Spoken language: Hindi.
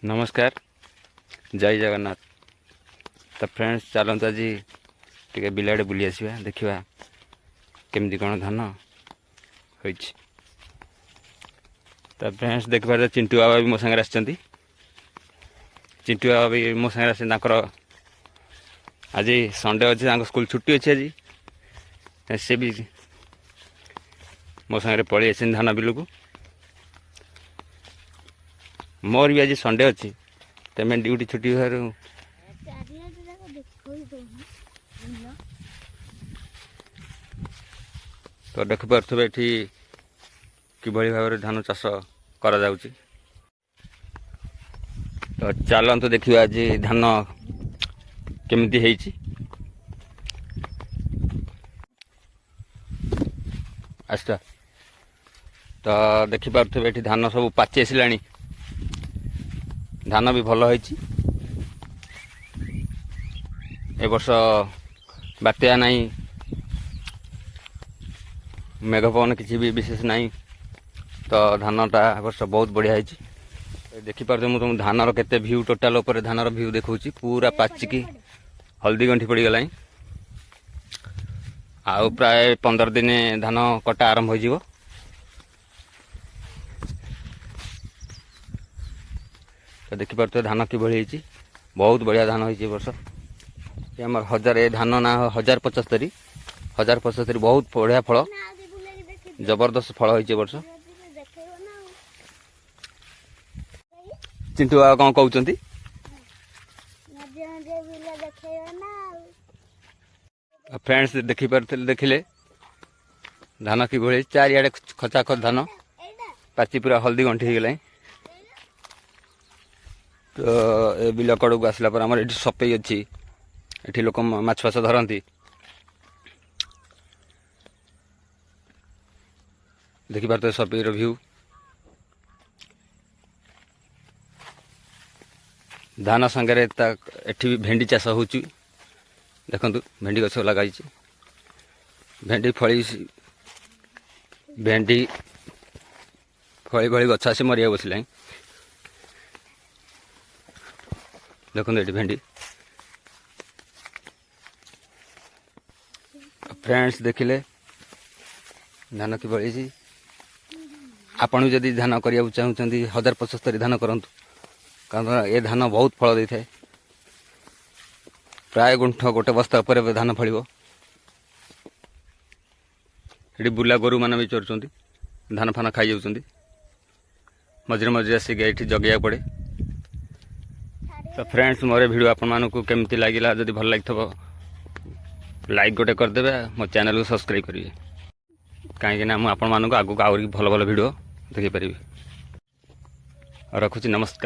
नमस्कार जय जगन्नाथ। तो फ्रेंड्स चलते आज टे बिलाड़े बुली आसवा देखा केमती कौन धान हो। तो फ्रेंड्स देख पारे चिंटू बाबा भी मो सागर आसछंती। चिंटू बाबा भी मो सागर आस आज संडे अच्छे स्कूल छुट्टी अच्छी आज सी भी मो सागर पलि आस धान बिल को। मोर भी आज संडे अच्छी तेमें ड्यूटी छुट्टी हुआ तो देख पारे ये कि भाव धान चाष कर। तो चलते देखिए आज धान केमिति हेची। अच्छा तो देखिपे ये धान सब पाचि आसला। धान भी भल होइछि। ए वर्ष बात्या नहीं मेघ पवन किसी भी विशेष नहीं तो धानटा ए वर्ष बहुत बढ़िया होइछि। देखिपारे मुझे तुम धानर केते व्यू टोटाल ऊपर धानर व्यू देखौछि पूरा पाचिकी हल्दी गंठी पड़ गला। आउ प्राय 15 दिन धान कटा आरंभ हो जिवो। तो देखिपे धान कि बहुत बढ़िया धान होइछि वर्ष। आमर 1000 धान ना 1075 बहुत बढ़िया फल जबरदस्त फल होइछि वर्ष। चिंटू बाबा कौन कहउचंती फ्रेंड्स देखिले धान कि चारिआडे खचा खच धान पाची पूरा हल्दी गंठी हो गला। तो ए बिल कड़ को आसला पर आमर ये सपई अच्छी ये लोक माछ फाछ धरती। देखिपारे सपईर व्यू धान संगे एठी भेंडी चाष हो। देखु भेंडी गछ लगाई भेंडी फली भेंडी फली भली गछ आसी मरिया बसला। देखो ये भेंडी फ्रेंड्स देखिले धान कि बढ़ी। आपण भी जदि धान करने चाहते 1075 धान करूँ कारण ये धान बहुत फल दे थाए। प्राय गुंठ गोटे बस्ता उपर धान फल। ये बुला गोरु मान भी चरुँच धान फान खाई जाऊँ मझे मझे आसिक ये जगैया पड़े। तो फ्रेंड्स मोर वीडियो आपण मानक केमती लगिला जदि भल लगी लाइक गोटे करदे मो चैनल को सब्सक्राइब करेंगे कहीं मुझे आपण मानक आगू आहरी भल भल वीडियो देखी पारि। रखुची नमस्कार।